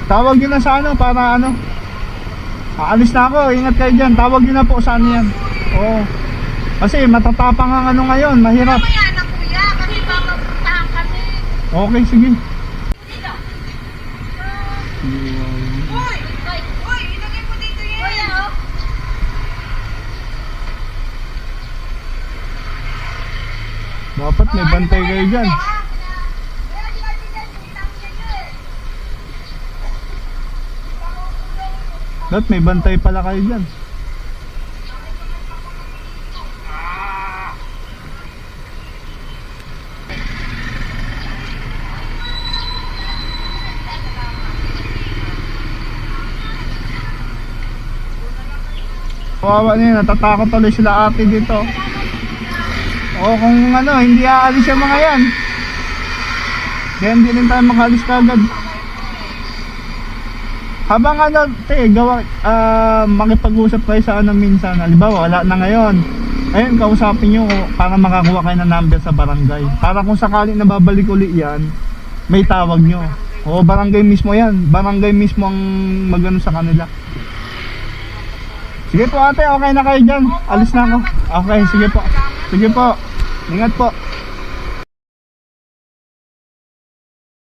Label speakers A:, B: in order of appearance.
A: Tawag nyo na sa ano, para ano. Aalis na ako, ingat kayo dyan. Tawag nyo na po sa ano yan. Oo. Kasi matatapang ang ano ngayon, mahirap.
B: Mamaya na kuya, kasi baka puntahan kami.
A: Okay, sige.
B: Dito. Uy! Uy! Ilagay mo dito yan. Kuya, oh.
A: Dapat may bantay kayo dyan. Dapat may bantay pala kayo dyan. Kawawa na yun, natatakot tuloy sila ate dito. O kung ano, hindi aalis yung mga yan, kaya hindi rin tayo makaalis kagad. Habang ano, makipag-usap kayo sa ano minsan. Halimbawa, wala na ngayon. Ayun, kausapin nyo para makakuha kayo ng number sa barangay. Para kung sakaling nababalik uli yan, may tawag nyo. O barangay mismo yan. Barangay mismo ang magano sa kanila. Sige po ate, okay na kayo dyan. Alis na ako. Okay, sige po. Sige po. Ingat po.